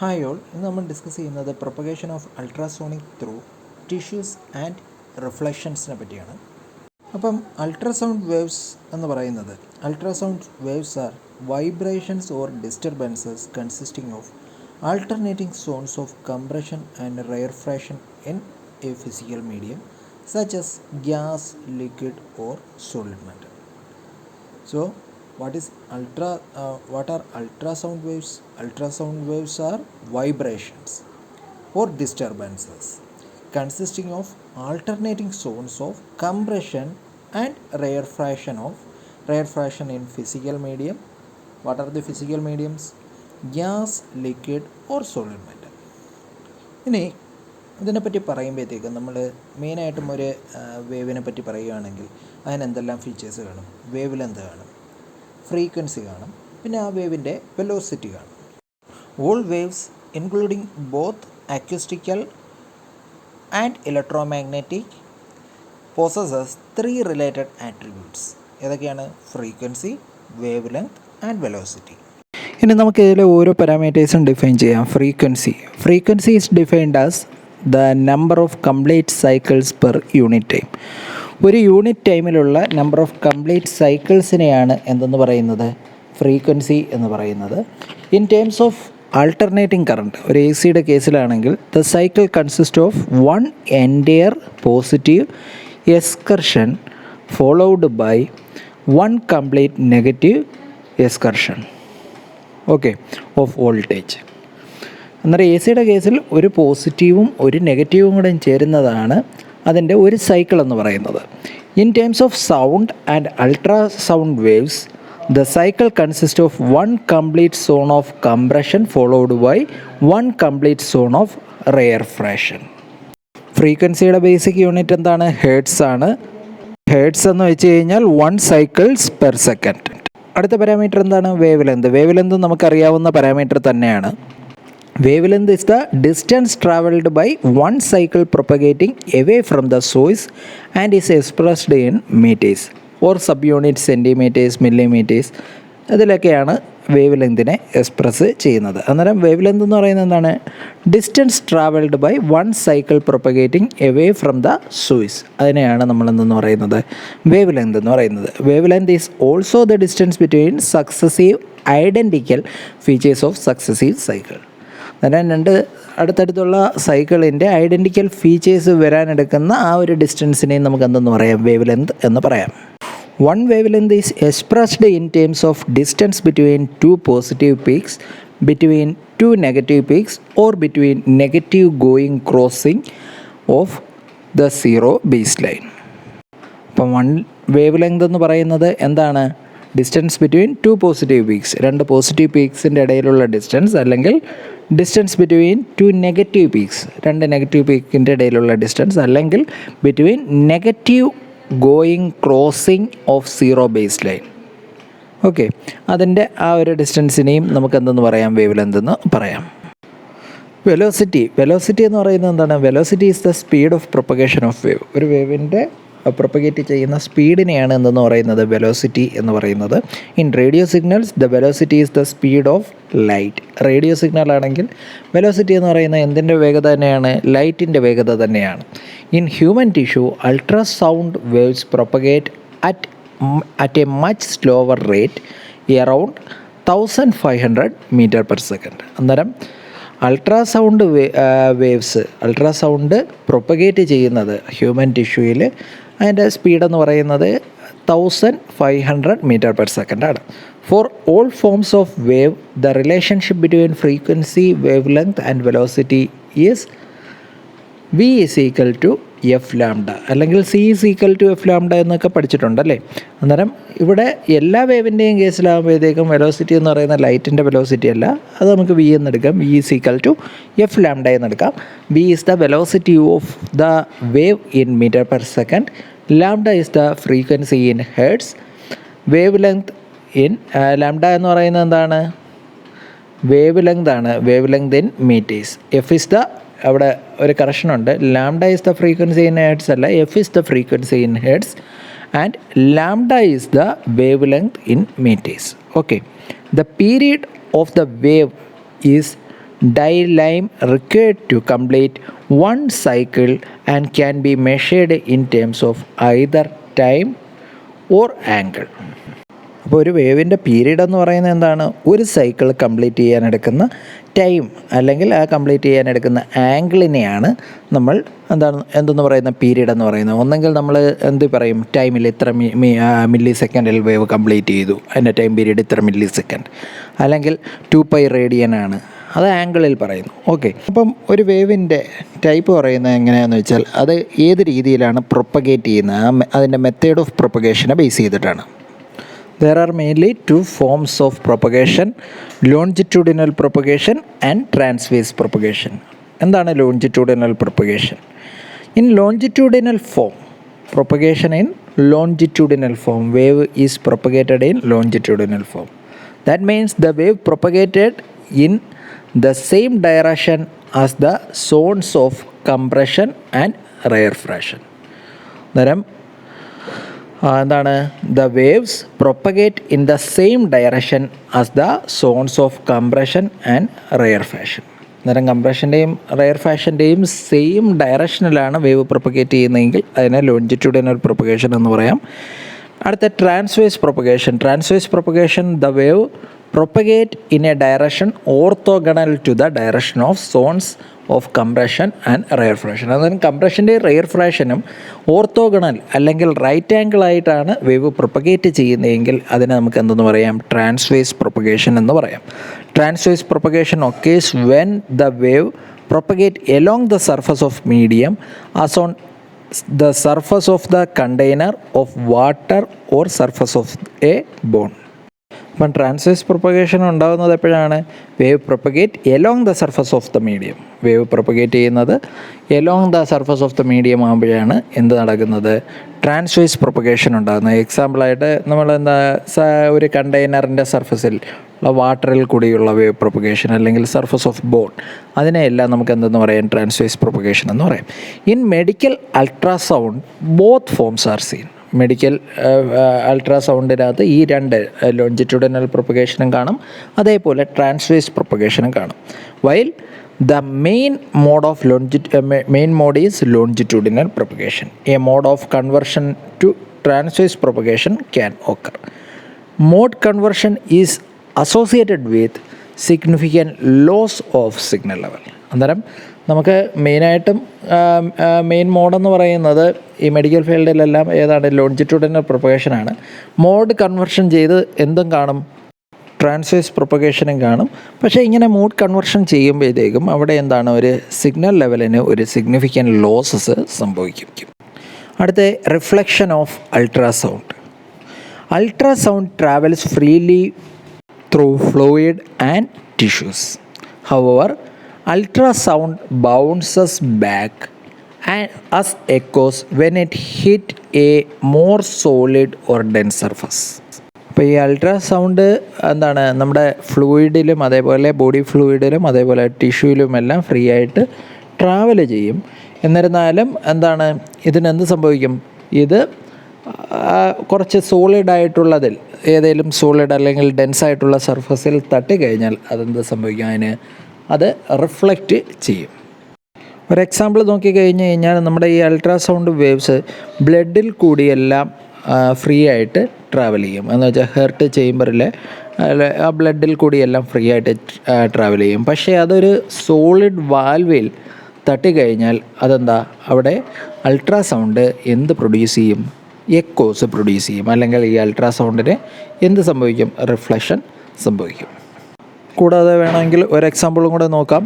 Hi all, ഇന്ന് നമ്മൾ discuss ചെയ്യുന്നത് propagation of ultrasonic through tissues and റിഫ്ലക്ഷൻസിനെ പറ്റിയാണ്. അപ്പം അൾട്രാസൗണ്ട് വേവ്സ് എന്ന് പറയുന്നത് ultrasound waves are vibrations or disturbances consisting of alternating zones of compression and rarefaction in a physical medium such as gas, liquid or solid matter. So what are ultrasound waves? Ultrasound waves are vibrations or disturbances consisting of alternating zones of compression and rarefaction in physical medium. What are the physical mediums? Gas, liquid or solid matter. ഇനി ഇതിനെപ്പറ്റി പറയുമ്പോഴത്തേക്കും നമ്മൾ മെയിനായിട്ടും ഒരു വേവിനെ പറ്റി പറയുകയാണെങ്കിൽ അതിനെന്തെല്ലാം ഫീച്ചേഴ്സ് കാണും? വേവ് ലെന്ത് കാണും, ഫ്രീക്വൻസി കാണും, പിന്നെ ആ വേവിൻ്റെ വെലോസിറ്റി കാണും. All waves including both acoustical and electromagnetic possess 3 related attributes. ഏതൊക്കെയാണ്? Frequency, wave length and velocity. ഇനി നമുക്ക് ഇതിലെ ഓരോ പാരാമീറ്റേഴ്സും ഡിഫൈൻ ചെയ്യാം. Frequency is defined as the number of complete cycles per unit time. ഒരു യൂണിറ്റ് ടൈമിലുള്ള നമ്പർ ഓഫ് കംപ്ലീറ്റ് സൈക്കിൾസിനെയാണ് എന്തെന്ന് പറയുന്നത്? ഫ്രീക്വൻസി എന്ന് പറയുന്നത്. In terms of alternating current, ഒരു എ സിയുടെ കേസിലാണെങ്കിൽ the cycle consist of 1 entire positive excursion followed by 1 complete negative excursion of voltage. അന്നേരം എ സിയുടെ കേസിൽ ഒരു പോസിറ്റീവും ഒരു നെഗറ്റീവും കൂടെ ചേരുന്നതാണ് അതിൻ്റെ ഒരു സൈക്കിൾ എന്ന് പറയുന്നത്. In terms of sound and ultrasound waves the cycle consist of 1 complete zone of compression followed by 1 complete zone of rarefaction. ഫ്രീക്വൻസിയുടെ ബേസിക് യൂണിറ്റ് എന്താണ്? ഹേർട്സ് ആണ്. ഹേർട്സ് എന്ന് വെച്ച് കഴിഞ്ഞാൽ 1 സൈക്കിൾസ് പെർ സെക്കൻഡ്. അടുത്ത പാരാമീറ്റർ എന്താണ്? വേവ് ലെന്ത് നമുക്കറിയാവുന്ന parameter തന്നെയാണ്. Wavelength is the distance traveled by one cycle propagating away from the source and is expressed in meters or subunits, centimeters, millimeters. അതിലൊക്കെയാണ് wave ലെങ്തിനെ express ചെയ്യുന്നത്. അന്നേരം wave length എന്ന് പറയുന്നത് എന്താണ്? Distance travelled by 1 cycle propagating away from the source. അതിനെയാണ് നമ്മൾ എന്തെന്ന് പറയുന്നത്? വേവ് ലെങ്ത് എന്ന് പറയുന്നത്. Wave length is also the distance between successive identical features of successive cycle. അന്നേരം 2 അടുത്തടുത്തുള്ള സൈക്കിളിൻ്റെ ഐഡൻറ്റിക്കൽ ഫീച്ചേഴ്സ് വരാനെടുക്കുന്ന ആ ഒരു ഡിസ്റ്റൻസിനെയും നമുക്ക് എന്തെന്ന് പറയാം? വേവ് ലെങ്ത് എന്ന് പറയാം. 1 wave length is expressed in terms of distance between 2 positive peaks, between 2 negative peaks or between negative going crossing of the zero base line. അപ്പം 1 വേവ് ലെങ്ത് എന്ന് പറയുന്നത് എന്താണ്? Distance between 2 positive peaks, 2 positive പീക്സിൻ്റെ ഇടയിലുള്ള distance, അല്ലെങ്കിൽ distance between 2 negative peaks, 2 negative പീക്കിൻ്റെ ഇടയിലുള്ള distance, അല്ലെങ്കിൽ between negative going crossing of zero base line. അതിൻ്റെ ആ ഒരു ഡിസ്റ്റൻസിനെയും നമുക്ക് എന്തെന്ന് പറയാം? വേവ് ലെങ്ത് എന്ന് പറയാം. വെലോസിറ്റി എന്ന് പറയുന്നത് എന്താണ്? Velocity is the speed of propagation of wave. ഒരു വേവിൻ്റെ പ്രൊപ്പഗേറ്റ് ചെയ്യുന്ന സ്പീഡിനെയാണ് എന്തെന്ന് പറയുന്നത്? വെലോസിറ്റി എന്ന് പറയുന്നത്. In radio signals the velocity is the speed of light. Radio signal ആണെങ്കിൽ വെലോസിറ്റി എന്ന് പറയുന്നത് എന്തിൻ്റെ വേഗത തന്നെയാണ്? ലൈറ്റിൻ്റെ വേഗത തന്നെയാണ്. In human tissue ultrasound waves propagate at a much slower rate around 1500 metre per second. അന്നേരം അൾട്രാസൗണ്ട് പ്രൊപ്പഗേറ്റ് ചെയ്യുന്നത് ഹ്യൂമൻ ടിഷ്യൂയിൽ അതിൻ്റെ സ്പീഡെന്ന് പറയുന്നത് 1500 മീറ്റർ പെർ സെക്കൻഡാണ്. For all forms of wave the relationship between frequency, wave length and velocity is V is equal to F lambda, അല്ലെങ്കിൽ C is equal to F lambda എന്നൊക്കെ പഠിച്ചിട്ടുണ്ടല്ലേ. അന്നേരം ഇവിടെ എല്ലാ വേവിൻ്റെയും കേസിലാകുമ്പോഴത്തേക്കും വെലോസിറ്റി എന്ന് പറയുന്ന ലൈറ്റിൻ്റെ വെലോസിറ്റി അല്ല, അത് നമുക്ക് V എന്നെടുക്കാം. V is equal to F lambda എന്നെടുക്കാം. V is the velocity of the wave in meter per second. Lambda is the frequency in hertz. Wavelength in lambda എന്ന് പറയുന്നത് എന്താണ്? വേവ് ലെങ്ത് ആണ്. Wave length in metres. F is the, അവിടെ ഒരു കറക്ഷനുണ്ട്, lambda is the frequency in hertz അല്ല, F is the frequency in hertz and lambda is the wave length in metres. The period of the wave is time required to complete one cycle and can be measured in terms of either time or angle. അപ്പോൾ ഒരു വേവിൻ്റെ period എന്ന് പറയുന്നത് എന്താണ്? ഒരു cycle complete ചെയ്യാൻ എടുക്കുന്ന time അല്ലെങ്കിൽ ആ കംപ്ലീറ്റ് ചെയ്യാൻ എടുക്കുന്ന ആംഗിളിനെയാണ് നമ്മൾ എന്തെന്ന് പറയുന്ന പീരീഡ് എന്ന് പറയുന്നത്. ഒന്നെങ്കിൽ നമ്മൾ എന്ത് പറയും, ടൈമിൽ ഇത്ര മില്ലി സെക്കൻഡിൽ വേവ് കംപ്ലീറ്റ് ചെയ്തു, അതിൻ്റെ ടൈം പീരീഡ് ഇത്ര മില്ലി സെക്കൻഡ്, അല്ലെങ്കിൽ 2π റേഡിയൻ ആണ്, അത് ആംഗിളിൽ പറയുന്നു. ഓക്കെ, അപ്പം ഒരു വേവിൻ്റെ ടൈപ്പ് പറയുന്നത് എങ്ങനെയാണെന്ന് വെച്ചാൽ അത് ഏത് രീതിയിലാണ് പ്രൊപ്പഗേറ്റ് ചെയ്യുന്നത്, അതിൻ്റെ മെത്തേഡ് ഓഫ് പ്രൊപ്പഗേഷനെ ബേസ് ചെയ്തിട്ടാണ്. There are mainly two forms of propagation, longitudinal propagation and transverse propagation. എന്താണ് longitudinal propagation? In longitudinal form, propagation in longitudinal form, wave is propagated in longitudinal form. That means the wave propagated in the same direction as the zones of compression and rarefaction. അന്നേരം എന്താണ്, the waves propagate in the same direction as the zones of compression and rarefaction. അന്നേരം കംപ്രഷൻ്റെയും റെയർഫാഷൻ്റെയും same ഡയറക്ഷനിലാണ് wave propagate ചെയ്യുന്നതെങ്കിൽ അതിനെ longitudinal propagation എന്ന് പറയാം. അടുത്ത transverse propagation. Transverse propagation, the wave propagate in a direction orthogonal to the direction of zones of compression and rarefaction. അതായത് കംപ്രഷൻ്റെയും റെയർഫ്രാക്ഷനും ഓർത്തോഗണൽ അല്ലെങ്കിൽ റൈറ്റ് ആംഗിൾ ആയിട്ടാണ് വേവ് പ്രൊപ്പഗേറ്റ് ചെയ്യുന്നതെങ്കിൽ അതിനെ നമുക്ക് എന്തെന്ന് പറയാം, ട്രാൻസ്വേഴ്സ് പ്രൊപ്പഗേഷൻ എന്ന് പറയാം. Transverse propagation occurs when the wave propagate along the surface of medium as on the surface of the container of water or surface of a bone. അപ്പം transverse propagation ഉണ്ടാകുന്നത് എപ്പോഴാണ്? Wave propagate along the surface of the medium. Wave propagate ചെയ്യുന്നത് along the surface of the medium ആകുമ്പോഴാണ് എന്ത് നടക്കുന്നത്? Transverse propagation ഉണ്ടാകുന്നത്. എക്സാമ്പിളായിട്ട് നമ്മൾ ഒരു കണ്ടെയ്നറിൻ്റെ സർഫസിൽ ഉള്ള വാട്ടറിൽ കൂടിയുള്ള വേവ് പ്രൊപ്പഗേഷൻ അല്ലെങ്കിൽ സർഫസ് ഓഫ് ബോൺ, അതിനെയെല്ലാം നമുക്ക് എന്തെന്ന് പറയാം? ട്രാൻസ്വേഴ്സ് പ്രൊപ്പഗേഷൻ എന്ന് പറയാം. In medical ultrasound both forms are seen. Medical അൾട്രാസൗണ്ടിനകത്ത് ഈ രണ്ട് ലോഞ്ചിറ്റ്യൂഡിനൽ പ്രൊപ്പഗേഷനും കാണും, അതേപോലെ ട്രാൻസ്വേഴ്സ് പ്രൊപ്പഗേഷനും കാണും. While the main mode is longitudinal propagation. A mode of conversion to transverse propagation can occur. Mode conversion is associated with significant loss of signal level. അന്നേരം നമുക്ക് മെയിനായിട്ടും മെയിൻ മോഡെന്ന് പറയുന്നത് ഈ മെഡിക്കൽ ഫീൽഡിലെല്ലാം ഏതാണ്? ലോഞ്ചിറ്റ്യൂഡിനൽ പ്രൊപ്പഗേഷനാണ്. മോഡ് കൺവേർഷൻ ചെയ്ത് എന്തും കാണും, transverse പ്രൊപ്പഗേഷനും കാണും. പക്ഷേ ഇങ്ങനെ മോഡ് കൺവേർഷൻ ചെയ്യുമ്പോഴത്തേക്കും അവിടെ എന്താണ്, ഒരു സിഗ്നൽ ലെവലിന് ഒരു സിഗ്നിഫിക്കൻറ്റ് ലോസസ് സംഭവിക്കും. അടുത്ത reflection of ultrasound. Ultrasound travels freely through fluid and tissues. However ultrasound bounces back and as echoes when it hit a more solid or dense surface. അപ്പോൾ ഈ ultrasound എന്താണ്, നമ്മുടെ ഫ്ലൂയിഡിലും അതേപോലെ ബോഡി ഫ്ലൂയിഡിലും അതേപോലെ ടിഷ്യൂയിലുമെല്ലാം free ആയിട്ട് travel ചെയ്യും. എന്നിരുന്നാലും എന്താണ്, ഇതിനെന്ത് സംഭവിക്കും? ഇത് കുറച്ച് സോളിഡായിട്ടുള്ളതിൽ ഏതെങ്കിലും സോളിഡ് അല്ലെങ്കിൽ ഡെൻസ് ആയിട്ടുള്ള സർഫസിൽ തട്ടിക്കഴിഞ്ഞാൽ അതെന്ത് സംഭവിക്കും? അതിന് അത് റിഫ്ലക്റ്റ് ചെയ്യും. ഒരു എക്സാമ്പിൾ നോക്കിക്കഴിഞ്ഞ് കഴിഞ്ഞാൽ നമ്മുടെ ഈ അൾട്രാസൗണ്ട് വേവ്സ് ബ്ലഡിൽ കൂടിയെല്ലാം ഫ്രീ ആയിട്ട് ട്രാവൽ ചെയ്യും. എന്ന് വെച്ചാൽ ഹെർട്ട് ചേംബറിൽ ആ ബ്ലഡിൽ കൂടിയെല്ലാം ഫ്രീ ആയിട്ട് ട്രാവൽ ചെയ്യും. പക്ഷേ അതൊരു സോളിഡ് വാൽവിൽ തട്ടിക്കഴിഞ്ഞാൽ അതെന്താ, അവിടെ അൾട്രാസൗണ്ട് എന്ത് പ്രൊഡ്യൂസ് ചെയ്യും? എക്കോസ് പ്രൊഡ്യൂസ് ചെയ്യും. അല്ലെങ്കിൽ ഈ അൾട്രാസൗണ്ടിന് എന്ത് സംഭവിക്കും? റിഫ്ലക്ഷൻ സംഭവിക്കും. കൂടാതെ വേണമെങ്കിൽ ഒരു എക്സാമ്പിളും കൂടെ നോക്കാം.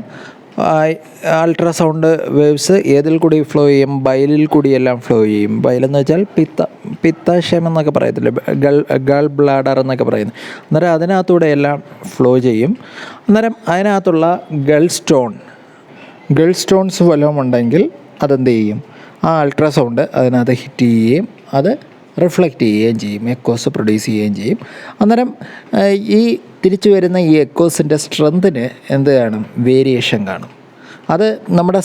അൾട്രാസൗണ്ട് വേവ്സ് ഏതിൽ കൂടി ഫ്ലോ ചെയ്യും? ബയലിൽ കൂടിയെല്ലാം ഫ്ലോ ചെയ്യും. ബയലെന്ന് വെച്ചാൽ പിത്താശയം എന്നൊക്കെ പറയത്തില്ലേ, ഗൾ ബ്ലാഡർ എന്നൊക്കെ പറയുന്നത്. അന്നേരം അതിനകത്തൂടെ എല്ലാം ഫ്ലോ ചെയ്യും. അന്നേരം അതിനകത്തുള്ള ഗൾ സ്റ്റോൺസ് വല്ലതും ഉണ്ടെങ്കിൽ അതെന്ത് ചെയ്യും? ആ അൾട്രാസൗണ്ട് അതിനകത്ത് ഹിറ്റ് ചെയ്യുകയും അത് റിഫ്ലക്റ്റ് ചെയ്യുകയും ചെയ്യും, എക്കോസ് പ്രൊഡ്യൂസ് ചെയ്യുകയും ചെയ്യും. അന്നേരം ഈ തിരിച്ചു വരുന്ന ഈ എക്കോസിൻ്റെ സ്ട്രെങ്തിന് എന്ത് കാണും? വേരിയേഷൻ കാണും. അത് നമ്മുടെ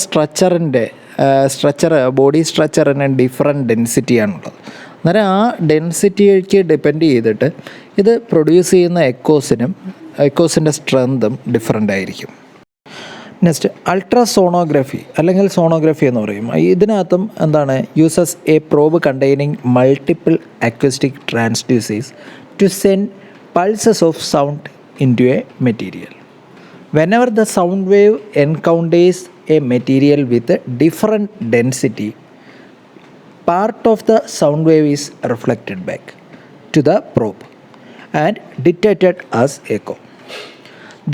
ബോഡി സ്ട്രക്ചറിന് ഡിഫറെൻറ്റ് ഡെൻസിറ്റിയാണുള്ളത്. അന്നേരം ആ ഡെൻസിറ്റിക്ക് ഡിപ്പെൻഡ് ചെയ്തിട്ട് ഇത് പ്രൊഡ്യൂസ് ചെയ്യുന്ന എക്കോസിൻ്റെ സ്ട്രെങ്തും ഡിഫറെൻ്റ് ആയിരിക്കും. നെക്സ്റ്റ് അൾട്രാസോണോഗ്രഫി അല്ലെങ്കിൽ സോണോഗ്രഫി എന്ന് പറയും. ഇതിനകത്തും എന്താണ് uses a probe containing multiple acoustic transducers to send pulses of sound into a material. Whenever the sound wave encounters a material with different density, part of the sound wave is reflected back to the probe and detected as echo.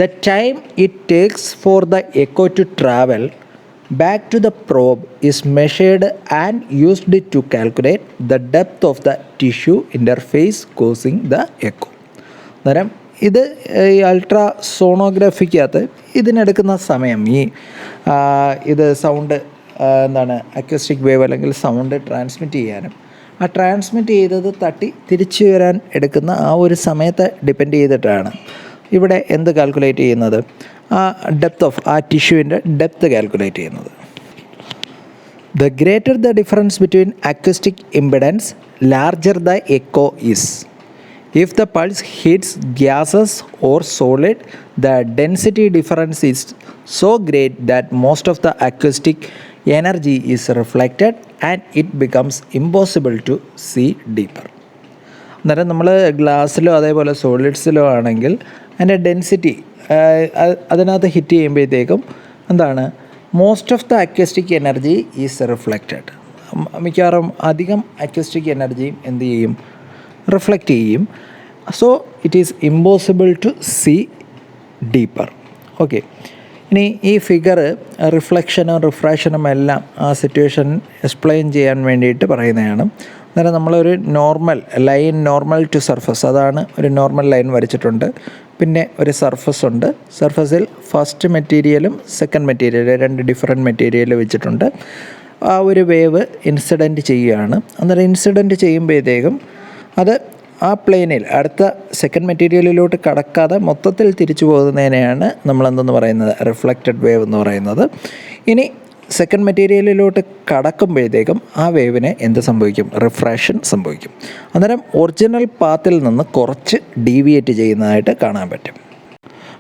The time it takes for the echo to travel back to the probe is measured and used to calculate the depth of the tissue interface causing the echo. അന്നേരം ഇത് ഈ ultra സോണോഗ്രഫിക്കകത്ത് ഇതിനെടുക്കുന്ന സമയം ഇത് sound എന്താണ് acoustic wave അല്ലെങ്കിൽ sound transmit ചെയ്യാനും ആ transmit ചെയ്തത് തട്ടി തിരിച്ചു വരാൻ എടുക്കുന്ന ആ ഒരു സമയത്തെ ഡിപ്പെൻഡ് ചെയ്തിട്ടാണ് ഇവിടെ എന്ത് കാൽക്കുലേറ്റ് ചെയ്യുന്നത്, ആ ഡെപ്ത് ഓഫ് ആ ടിഷ്യൂവിൻ്റെ ഡെപ്ത് കാൽക്കുലേറ്റ് ചെയ്യുന്നത്. The greater the difference between acoustic impedance larger the echo is. If the pulse hits gases or solid, the density difference is so great that most of the acoustic energy is reflected and it becomes impossible to see deeper. അന്നേരം നമ്മൾ ഗ്ലാസ്സിലോ അതേപോലെ സോളിഡ്സിലോ ആണെങ്കിൽ അതിൻ്റെ density അതിനകത്ത് hit ചെയ്യുമ്പോഴത്തേക്കും എന്താണ് most of the acoustic energy is reflected. മിക്കവാറും അധികം അക്വസ്റ്റിക് എനർജിയും എന്ത് ചെയ്യും, റിഫ്ലക്റ്റ് ചെയ്യും. So it is impossible to see deeper. Okay, ഇനി ഈ ഫിഗർ റിഫ്ലക്ഷനും റിഫ്രാക്ഷനും എല്ലാം ആ സിറ്റുവേഷൻ എക്സ്പ്ലെയിൻ ചെയ്യാൻ വേണ്ടിയിട്ട് പറയുന്നതാണ്. അന്നേരം നമ്മളൊരു normal line, normal to surface, അതാണ് ഒരു നോർമൽ ലൈൻ വരച്ചിട്ടുണ്ട്. പിന്നെ ഒരു സർഫസ് ഉണ്ട്. സർഫസിൽ ഫസ്റ്റ് മെറ്റീരിയലും സെക്കൻഡ് മെറ്റീരിയലും രണ്ട് ഡിഫറെൻറ്റ് മെറ്റീരിയൽ വെച്ചിട്ടുണ്ട്. ആ ഒരു വേവ് ഇൻസിഡൻറ്റ് ചെയ്യുകയാണ്. അന്നേരം ഇൻസിഡൻറ്റ് ചെയ്യുമ്പോഴത്തേക്കും അത് ആ പ്ലെയിനിൽ അടുത്ത സെക്കൻഡ് മെറ്റീരിയലിലോട്ട് കടക്കാതെ മൊത്തത്തിൽ തിരിച്ചു പോകുന്നതിനെയാണ് നമ്മളെന്തെന്ന് പറയുന്നത്, റിഫ്ലക്റ്റഡ് വേവ് എന്ന് പറയുന്നത്. ഇനി സെക്കൻഡ് മെറ്റീരിയലിലോട്ട് കടക്കുമ്പോഴത്തേക്കും ആ വേവിന് എന്ത് സംഭവിക്കും, റിഫ്രാക്ഷൻ സംഭവിക്കും. അന്നേരം ഒറിജിനൽ പാത്തിൽ നിന്ന് കുറച്ച് ഡീവിയേറ്റ് ചെയ്യുന്നതായിട്ട് കാണാൻ പറ്റും.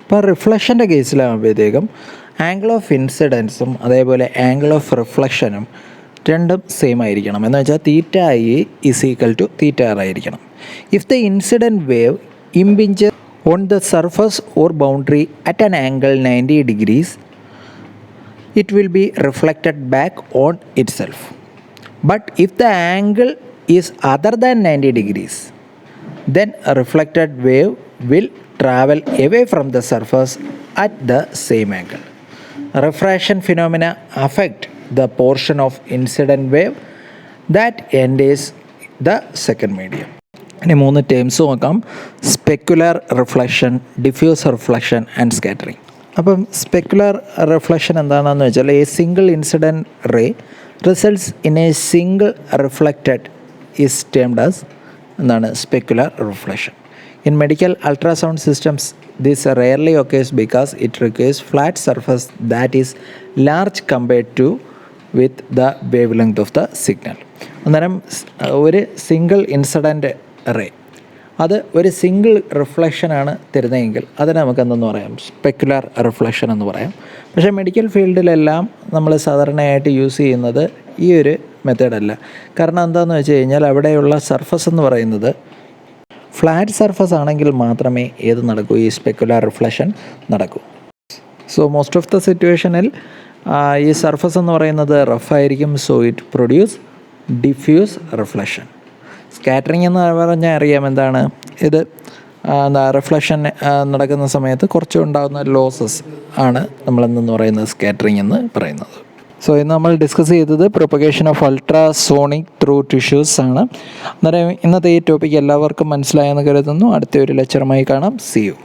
അപ്പോൾ റിഫ്ലക്ഷൻ്റെ കേസിലാകുമ്പോഴത്തേക്കും ആംഗിൾ ഓഫ് ഇൻസിഡൻസും അതേപോലെ ആംഗിൾ ഓഫ് റിഫ്ലക്ഷനും രണ്ടും സെയിം ആയിരിക്കണം. എന്ന് വെച്ചാൽ theta I is equal to theta R ആയിരിക്കണം. If the incident wave impinges on the surface or boundary at an angle 90 degrees, it will be reflected back on itself. But if the angle is other than 90 degrees, then a reflected wave will travel away from the surface at the same angle. Refraction phenomena affect the portion of incident wave that enters the second medium. ഇനി 3 terms നോക്കാം: specular reflection, diffuse reflection and scattering. അപ്പം specular reflection എന്താണെന്ന് വെച്ചാൽ a single incident ray results in a single reflected is termed as എന്താണ് specular reflection. In medical ultrasound systems this rarely occurs because it requires flat surface that is large compared to with the wave length of the signal. അന്നേരം ഒരു single incident ray അത് ഒരു single റിഫ്ലക്ഷനാണ് തരുന്നതെങ്കിൽ അതിനെ നമുക്ക് എന്തെന്ന് പറയാം, specular reflection എന്ന് പറയാം. പക്ഷേ മെഡിക്കൽ ഫീൽഡിലെല്ലാം നമ്മൾ സാധാരണയായിട്ട് യൂസ് ചെയ്യുന്നത് ഈ ഒരു മെത്തേഡല്ല. കാരണം എന്താണെന്ന് വെച്ച് കഴിഞ്ഞാൽ അവിടെയുള്ള സർഫസ് എന്ന് പറയുന്നത് ഫ്ലാറ്റ് സർഫസ് ആണെങ്കിൽ മാത്രമേ ഏത് നടക്കൂ, ഈ സ്പെക്കുലർ റിഫ്ലക്ഷൻ നടക്കൂ. സോ മോസ്റ്റ് ഓഫ് ദ സിറ്റുവേഷനിൽ ഈ സർഫസ് എന്ന് പറയുന്നത് റഫായിരിക്കും. So it produce diffuse reflection. Scattering എന്ന് പറഞ്ഞാൽ അറിയാം എന്താണ് ഇത്, റിഫ്ലക്ഷൻ നടക്കുന്ന സമയത്ത് കുറച്ച് ഉണ്ടാകുന്ന ലോസസ് ആണ് നമ്മളെന്ന് പറയുന്നത് സ്കാറ്ററിങ് എന്ന് പറയുന്നത്. സോ ഇന്ന് നമ്മൾ ഡിസ്കസ് ചെയ്തത് propagation of ultrasonic through tissues ആണ്. അന്നേരം ഇന്നത്തെ ഈ ടോപ്പിക്ക് എല്ലാവർക്കും മനസ്സിലായെന്ന് കരുതുന്നു. അടുത്ത ഒരു ലെക്ചറുമായി കാണാം. See U.